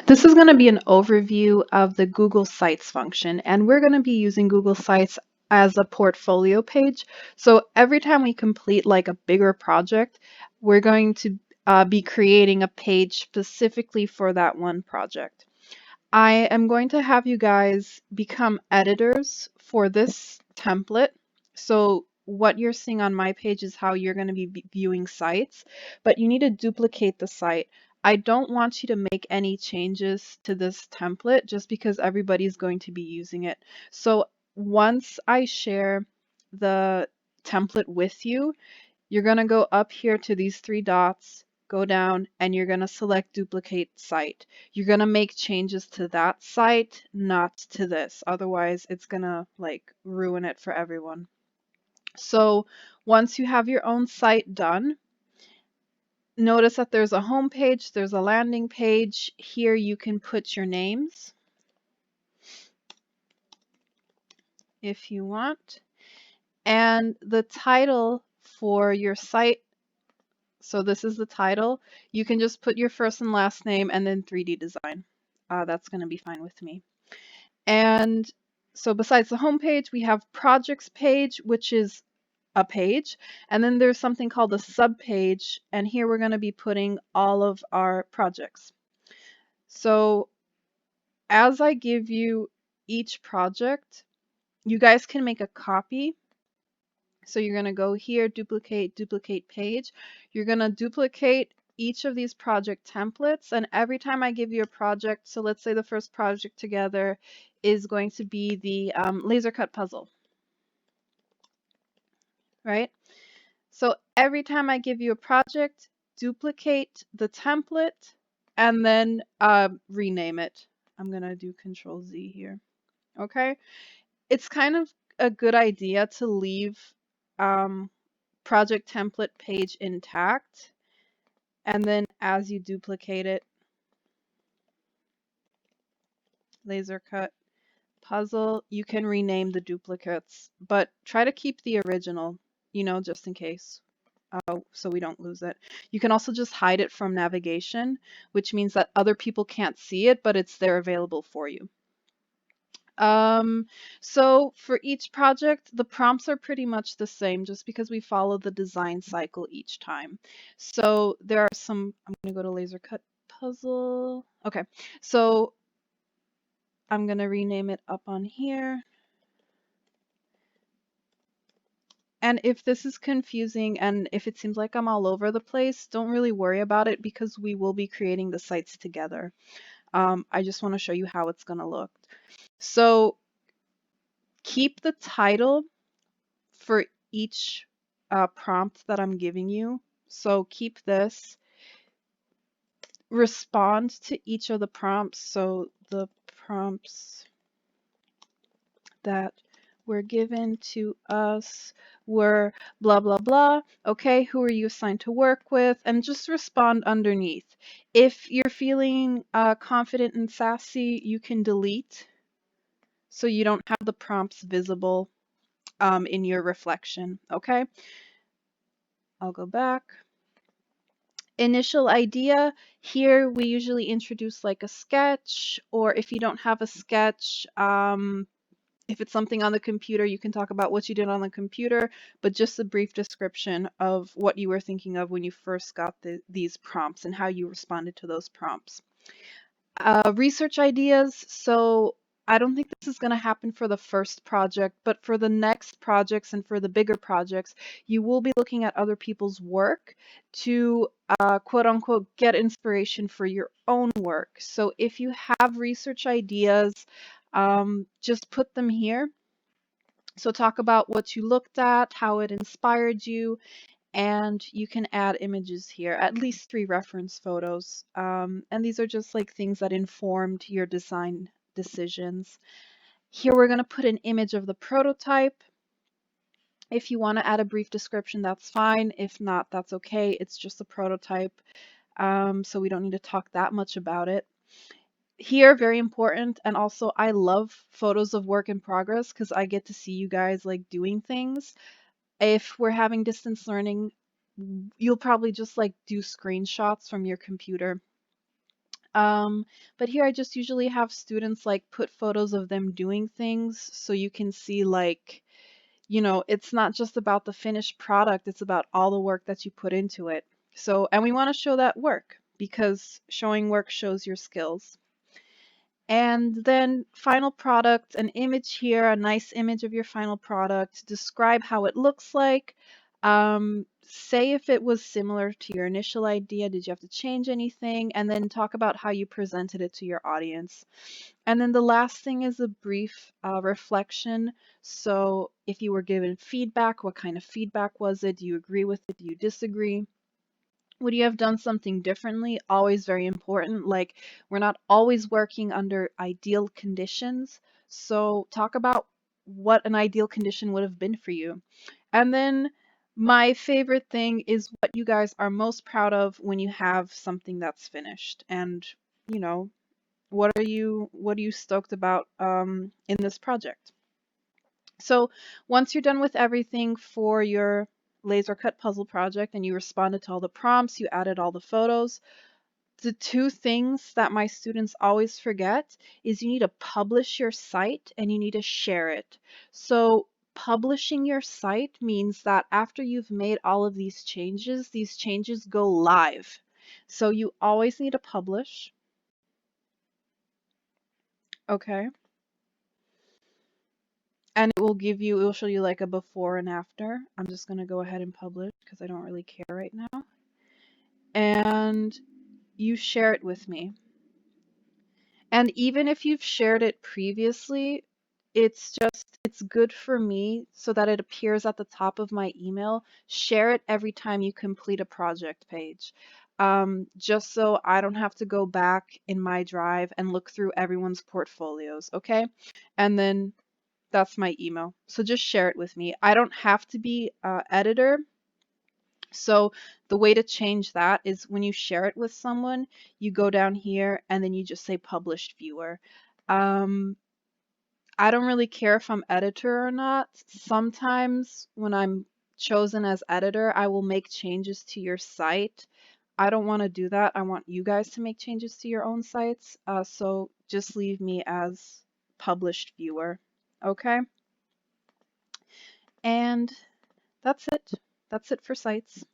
This is going to be an overview of the Google Sites function, and we're going to be using Google Sites as a portfolio page. So every time we complete like a bigger project, we're going to be creating a page specifically for that one project. I am going to have you guys become editors for this template. So what you're seeing on my page is how you're going to be viewing sites, but you need to duplicate the site. I don't want you to make any changes to this template just because everybody's going to be using it. So once I share the template with you, you're going to go up here to these three dots, go down, and you're going to select duplicate site. You're going to make changes to that site, not to this. Otherwise, it's going to like ruin it for everyone. So once you have your own site done, notice that there's a home page, there's a landing page. Here you can put your names if you want. And the title for your site, so this is the title. You can just put your first and last name and then 3D design. That's going to be fine with me. And so besides the home page, we have projects page, which is a page. And then there's something called a sub page. And here we're going to be putting all of our projects. So as I give you each project, you guys can make a copy. So you're going to go here, duplicate page. You're going to duplicate each of these project templates, and every time I give you a project, so let's say the first project together is going to be the laser cut puzzle, right? So every time I give you a project, duplicate the template and then rename it. I'm going to do Control Z here. Okay. It's kind of a good idea to leave project template page intact, and then as you duplicate it, laser cut puzzle, you can rename the duplicates, but try to keep the original, just in case, so we don't lose it. You can also just hide it from navigation, which means that other people can't see it, but it's there available for you. So for each project, the prompts are pretty much the same just because we follow the design cycle each time. So there are some, I'm going to go to laser cut puzzle. Okay, so I'm going to rename it up on here. And if this is confusing and if it seems like I'm all over the place, don't really worry about it because we will be creating the sites together. I just want to show you how it's going to look. So keep the title for each prompt that I'm giving you. So keep this. Respond to each of the prompts. So the prompts that were given to us were blah, blah, blah. Okay, who are you assigned to work with? And just respond underneath. If you're feeling confident and sassy, you can delete so you don't have the prompts visible in your reflection. Okay, I'll go back. Initial idea, here we usually introduce like a sketch, or if you don't have a sketch, if it's something on the computer, you can talk about what you did on the computer, but just a brief description of what you were thinking of when you first got these prompts and how you responded to those prompts. Research ideas. So I don't think this is going to happen for the first project, but for the next projects and for the bigger projects, you will be looking at other people's work to quote unquote get inspiration for your own work. So if you have research ideas, just put them here. So talk about what you looked at, how it inspired you, and you can add images here, at least 3 reference photos. And these are just like things that informed your design decisions. Here we're going to put an image of the prototype. If you want to add a brief description, that's fine. If not, that's okay. It's just a prototype, so we don't need to talk that much about it. Here, very important, and also I love photos of work in progress because I get to see you guys like doing things. If we're having distance learning, you'll probably just like do screenshots from your computer. Um, but here I just usually have students like put photos of them doing things so you can see like, it's not just about the finished product, it's about all the work that you put into it. So, and we want to show that work because showing work shows your skills. And then final product, an image here, a nice image of your final product. Describe how it looks like. Say if it was similar to your initial idea, did you have to change anything? And then talk about how you presented it to your audience. And then the last thing is a brief reflection. So if you were given feedback, what kind of feedback was it? Do you agree with it? Do you disagree? Would you have done something differently? Always very important. Like, we're not always working under ideal conditions. So, talk about what an ideal condition would have been for you. And then, my favorite thing is what you guys are most proud of when you have something that's finished. And, you know, what are you stoked about in this project? So once you're done with everything for your laser cut puzzle project and you responded to all the prompts, you added all the photos, the two things that my students always forget is you need to publish your site and you need to share it. So publishing your site means that after you've made all of these changes go live. So you always need to publish. Okay. And it will show you like a before and after. I'm just going to go ahead and publish because I don't really care right now. And you share it with me. And even if you've shared it previously, it's good for me so that it appears at the top of my email. Share it every time you complete a project page. Just so I don't have to go back in my drive and look through everyone's portfolios, okay? And then that's my email. So just share it with me. I don't have to be editor. So the way to change that is when you share it with someone, you go down here and then you just say published viewer. Um, I don't really care if I'm editor or not. Sometimes when I'm chosen as editor, I will make changes to your site. I don't want to do that. I want you guys to make changes to your own sites. So just leave me as published viewer. Okay? And that's it. That's it for sites.